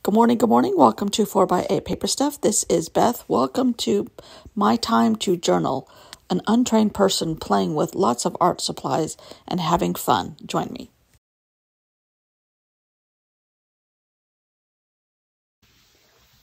Good morning, good morning. Welcome to 4x8 Paper Stuff. This is Beth. Welcome to My Time to Journal, an untrained person playing with lots of art supplies and having fun. Join me.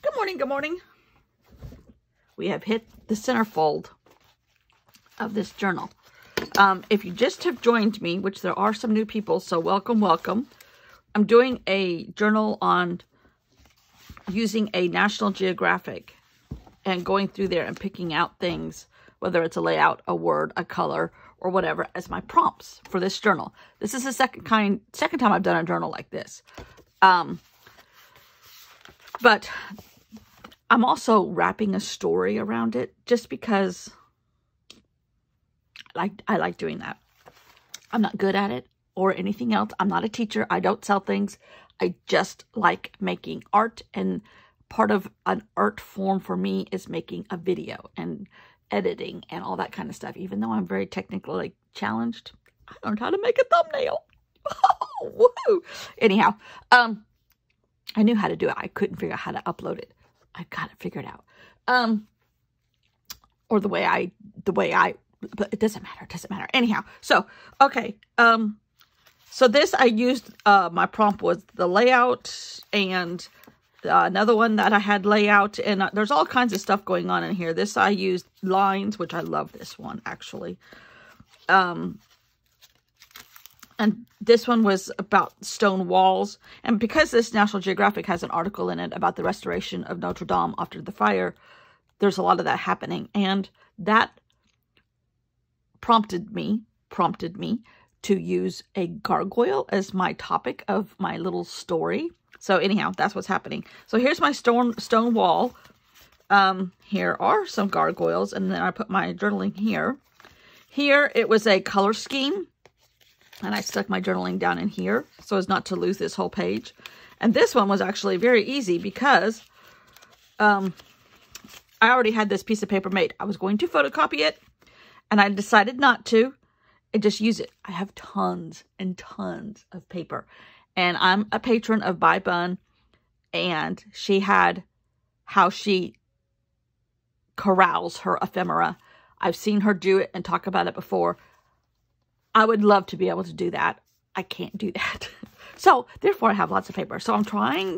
Good morning, good morning. We have hit the centerfold of this journal. If you just have joined me, which there are some new people, so welcome, welcome. I'm doing a journal on using a National Geographic and going through there and picking out things, whether it's a layout, a word, a color, or whatever, as my prompts for this journal. This is the second time I've done a journal like this. But I'm also wrapping a story around it just because I like doing that. I'm not good at it or anything else. I'm not a teacher. I don't sell things. I just like making art, and part of an art form for me is making a video and editing and all that kind of stuff. Even though I'm very technically challenged, I learned how to make a thumbnail. Woo! Anyhow, I knew how to do it. I couldn't figure out how to upload it. I got it figured out. Or the way I, but it doesn't matter. It doesn't matter. Anyhow, so, okay. So this I used, my prompt was the layout, and another one that I had layout, and there's all kinds of stuff going on in here. This I used lines, which I love this one actually. And this one was about stone walls. And because this National Geographic has an article in it about the restoration of Notre Dame after the fire, there's a lot of that happening. And that prompted me to use a gargoyle as my topic of my little story. So anyhow, that's what's happening. So here's my stone wall. Here are some gargoyles, and then I put my journaling here. Here it was a color scheme, and I stuck my journaling down in here so as not to lose this whole page. And this one was actually very easy because I already had this piece of paper made. I was going to photocopy it, and I decided not to. And just use it. I have tons and tons of paper. And I'm a patron of Buy Bun. And she had how she corrals her ephemera. I've seen her do it and talk about it before. I would love to be able to do that. I can't do that. So, therefore, I have lots of paper. So, I'm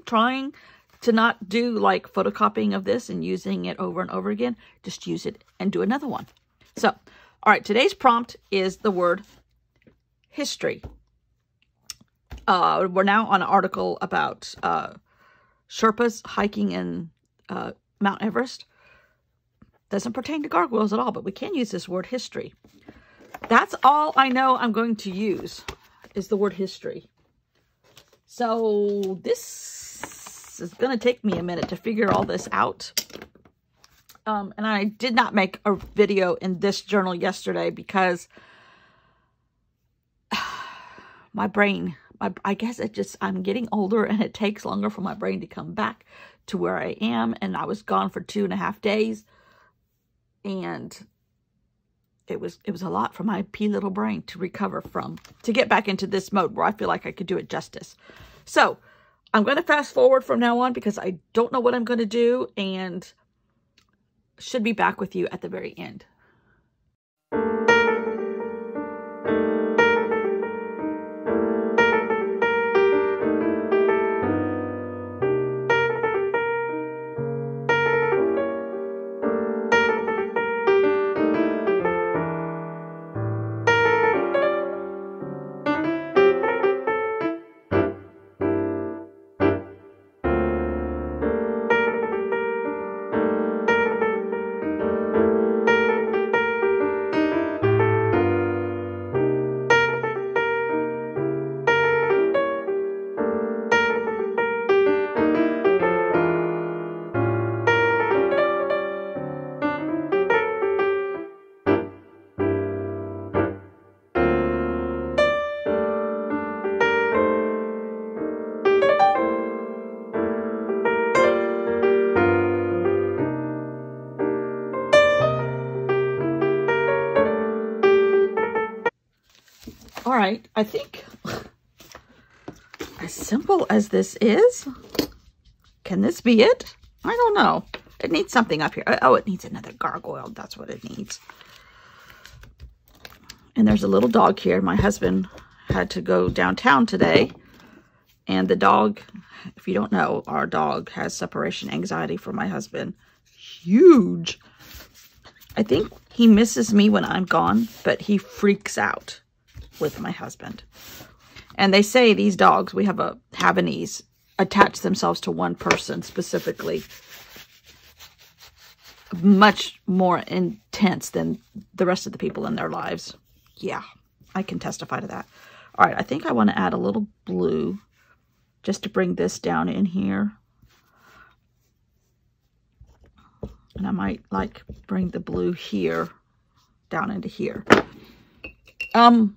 trying to not do like photocopying of this and using it over and over again. Just use it and do another one. So, all right, today's prompt is the word history. We're now on an article about Sherpas hiking in Mount Everest. Doesn't pertain to gargoyles at all, but we can use this word history. That's all I know I'm going to use is the word history. So this is going to take me a minute to figure all this out. And I did not make a video in this journal yesterday because my brain, I guess I'm getting older and it takes longer for my brain to come back to where I am. And I was gone for 2.5 days. And it was a lot for my pea little brain to recover from, to get back into this mode where I feel like I could do it justice. So I'm going to fast forward from now on because I don't know what I'm going to do, and should be back with you at the very end. All right, I think as simple as this is, Can this be it? I don't know. It needs something up here. Oh, it needs another gargoyle. That's what it needs. And there's a little dog here. My husband had to go downtown today. And the dog, if you don't know, our dog has separation anxiety from my husband. Huge. I think he misses me when I'm gone, but he freaks out with my husband. And they say these dogs, we have a Havanese, attach themselves to one person specifically. Much more intense than the rest of the people in their lives. Yeah, I can testify to that. All right, I think I want to add a little blue just to bring this down in here. And I might like bring the blue here down into here. So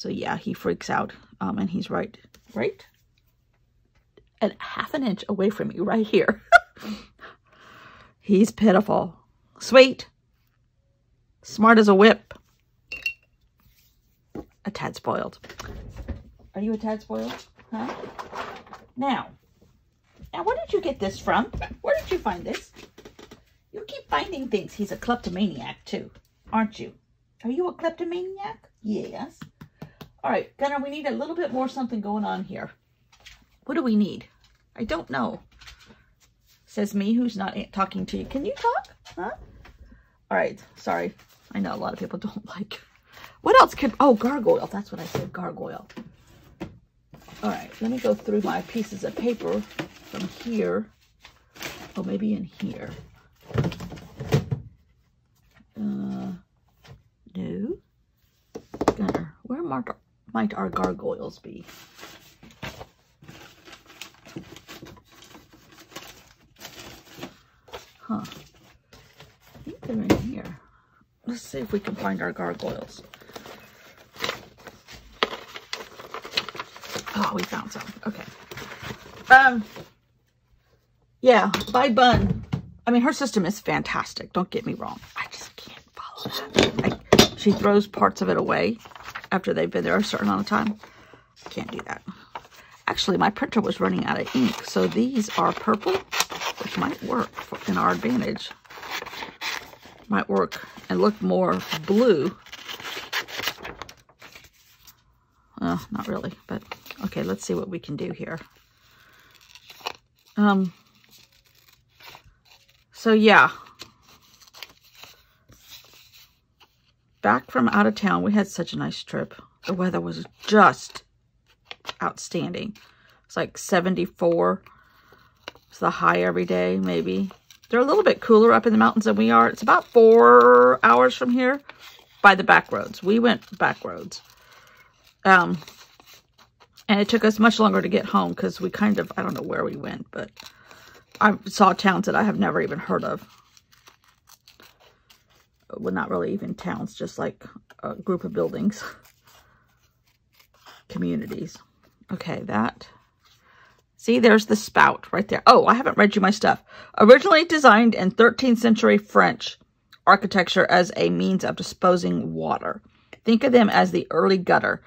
yeah, he freaks out. And he's right at half an inch away from you right here. He's pitiful. Sweet. Smart as a whip. A tad spoiled. Are you a tad spoiled? Huh? Now, where did you get this from? Where did you find this? You keep finding things. He's a kleptomaniac too, aren't you? Are you a kleptomaniac? Yes. All right, Gunnar, we need a little bit more something going on here. What do we need? I don't know. Says me, who's not talking to you. Can you talk? Huh? All right, sorry. I know a lot of people don't like. What else could, oh, gargoyle. That's what I said, gargoyle. All right, let me go through my pieces of paper from here. Oh, maybe in here. No. Gunnar, where might our gargoyles be? Huh. I think they're in here. Let's see if we can find our gargoyles. Oh, we found some. Okay. Yeah, by Bun. I mean, her system is fantastic. Don't get me wrong. I just can't follow that. She throws parts of it away after they've been there a certain amount of time. I can't do that. Actually, my printer was running out of ink, so these are purple, which might work in our advantage. Might work and look more blue. Not really, but okay, let's see what we can do here. So yeah, back from out of town, we had such a nice trip. The weather was just outstanding. It's like 74. It's the high every day, maybe. They're a little bit cooler up in the mountains than we are. It's about 4 hours from here by the back roads. We went back roads. And it took us much longer to get home because we kind of, I don't know where we went, but I saw towns that I have never even heard of. Well, not really even towns, just like a group of buildings. Communities. Okay, that. See, there's the spout right there. Oh, I haven't read you my stuff. Originally designed in 13th century French architecture as a means of disposing water. Think of them as the early gutter.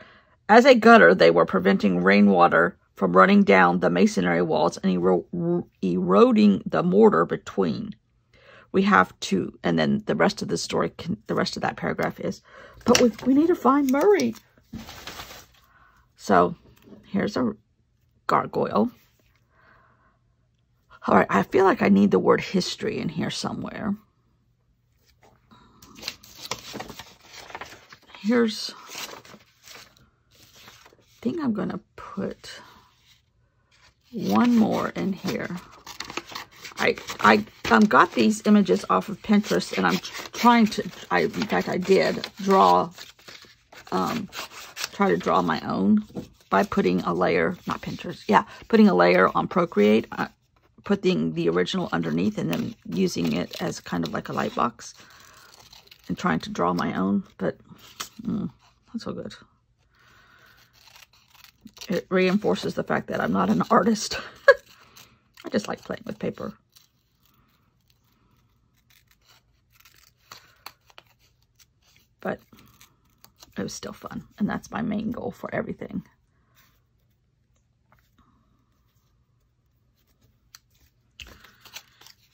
As a gutter, they were preventing rainwater from running down the masonry walls and eroding the mortar between. We have to, and then the rest of the story, the rest of that paragraph is, but we need to find Murray. So here's a gargoyle. All right, I feel like I need the word history in here somewhere. Here's, I think I'm going to put one more in here. I got these images off of Pinterest, and I'm trying to, in fact, I did draw, try to draw my own by putting a layer, not Pinterest, yeah, putting a layer on Procreate, putting the original underneath, and then using it as kind of like a light box, and trying to draw my own, but not so good. It reinforces the fact that I'm not an artist. I just like playing with paper. But it was still fun, and that's my main goal for everything.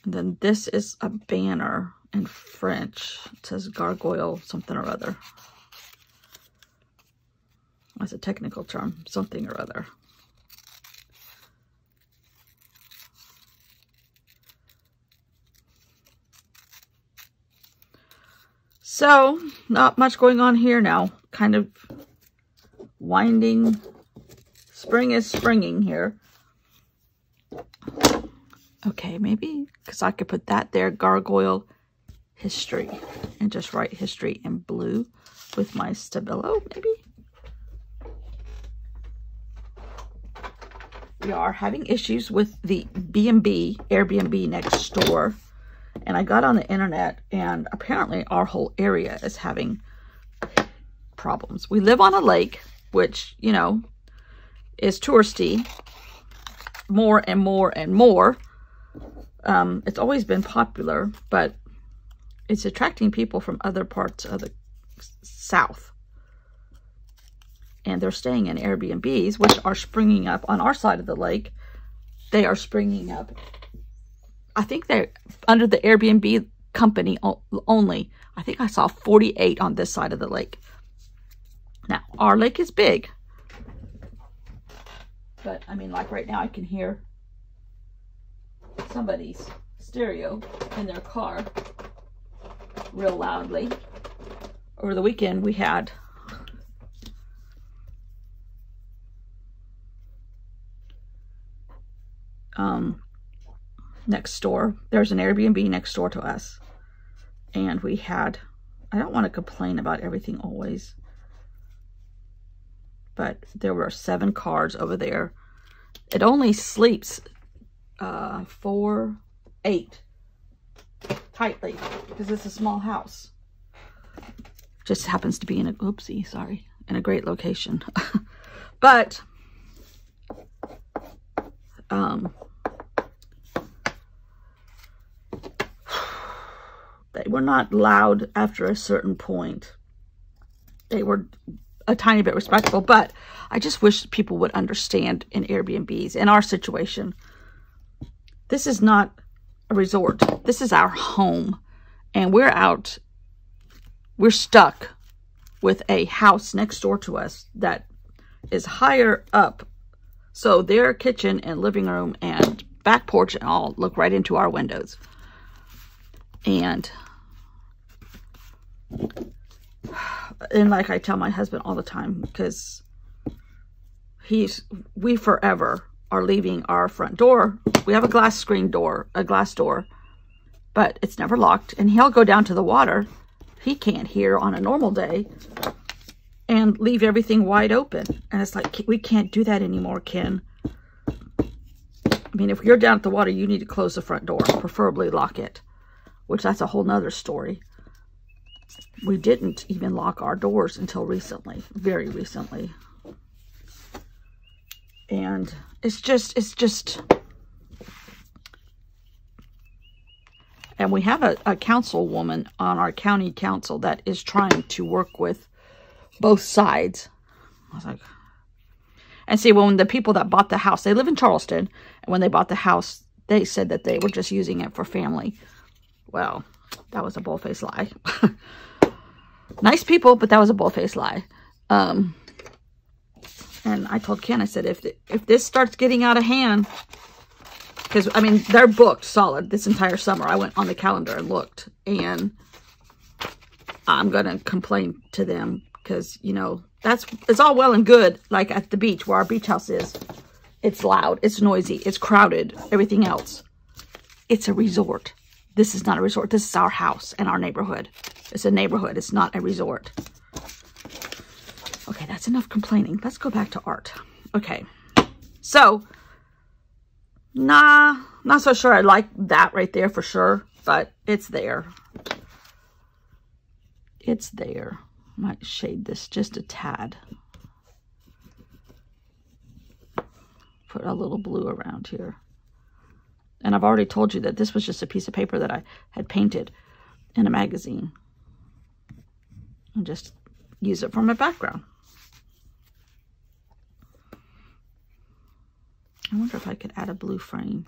And then this is a banner in French. It says gargoyle something or other. That's a technical term, something or other. So, not much going on here now. Kind of winding. Spring is springing here. Okay, maybe because I could put that there, gargoyle history, and just write history in blue with my Stabilo, maybe. We are having issues with the B&B, Airbnb next door. And I got on the internet, and apparently our whole area is having problems. We live on a lake, which, you know, is touristy more and more and more. It's always been popular, but it's attracting people from other parts of the south. And they're staying in Airbnbs, which are springing up on our side of the lake. They are springing up. I think they're under the Airbnb company only. I think I saw 48 on this side of the lake. Now, our lake is big. But, I mean, like right now, I can hear somebody's stereo in their car real loudly. Over the weekend, we had next door. There's an Airbnb next door to us. And we had, I don't want to complain about everything always, but there were 7 cars over there. It only sleeps 8 tightly because it's a small house. Just happens to be in a, oopsie, sorry, in a great location. But they were not loud after a certain point. They were a tiny bit respectful, but I just wish people would understand in Airbnbs, in our situation, this is not a resort. This is our home, and we're stuck with a house next door to us that is higher up. So their kitchen and living room and back porch and all look right into our windows. And like I tell my husband all the time, because we forever are leaving our front door. We have a glass door, but it's never locked. And he'll go down to the water. He can't hear on a normal day and leave everything wide open. And it's like, we can't do that anymore, Ken. I mean, if you're down at the water, you need to close the front door, preferably lock it, which that's a whole nother story. We didn't even lock our doors until recently, very recently. And it's just, and we have a councilwoman on our county council that is trying to work with both sides. I was like, and see, when the people that bought the house, they live in Charleston, and when they bought the house, they said that they were just using it for family. Well, that was a bull-faced lie. Nice people, but that was a bull-faced lie. And I told Ken, I said, if this starts getting out of hand, because, I mean, they're booked solid this entire summer. I went on the calendar and looked, and I'm going to complain to them because, you know, it's all well and good, like at the beach where our beach house is. It's loud, it's noisy, it's crowded, everything else. It's a resort. This is not a resort. This is our house and our neighborhood. It's a neighborhood. It's not a resort. Okay, that's enough complaining. Let's go back to art. Okay, so, not so sure I like that right there for sure, but it's there. It's there. Might shade this just a tad. Put a little blue around here. And I've already told you that this was just a piece of paper that I had painted in a magazine. And just use it for my background. I wonder if I could add a blue frame.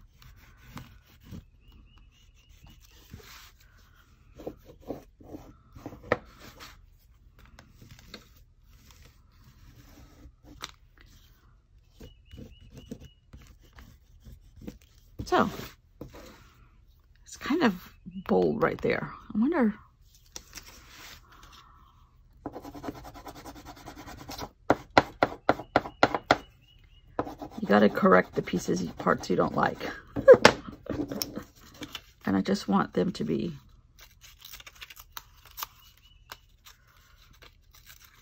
So, it's kind of bold right there. I wonder... You got to correct the parts you don't like. And I just want them to be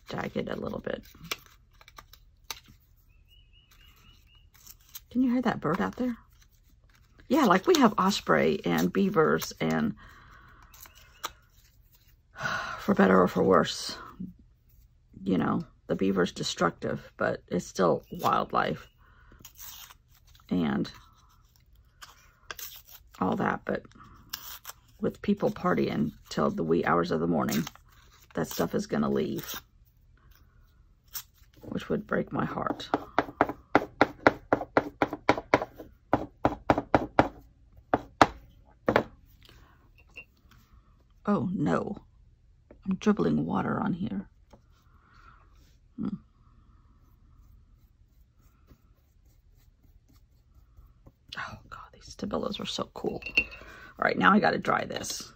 jagged a little bit. Can you hear that bird out there? Yeah, like we have osprey and beavers, and for better or for worse, you know, the beaver's destructive, but it's still wildlife and all that. But with people partying till the wee hours of the morning, that stuff is going to leave, which would break my heart. Oh no, I'm dribbling water on here. Oh God, these Stabilos are so cool. All right, now I got to dry this.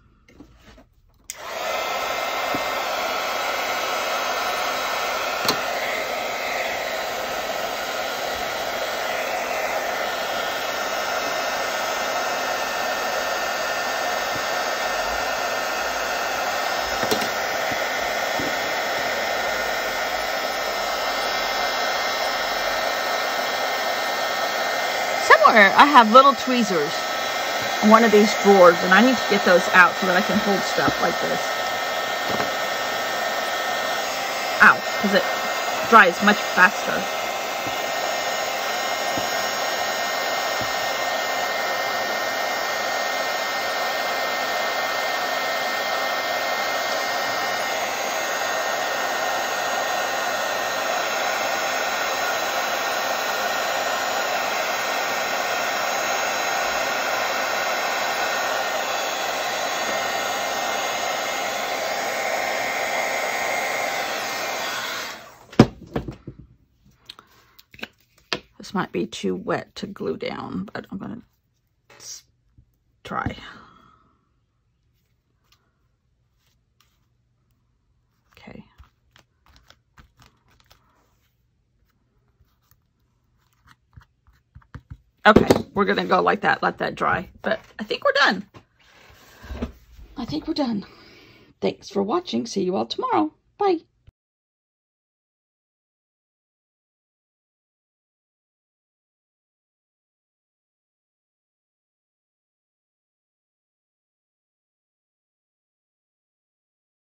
I have little tweezers in one of these drawers, and I need to get those out so that I can hold stuff like this. Ow, because it dries much faster. This might be too wet to glue down, but I'm going to try. Okay. Okay, we're going to go like that, let that dry. But I think we're done. I think we're done. Thanks for watching. See you all tomorrow. Bye.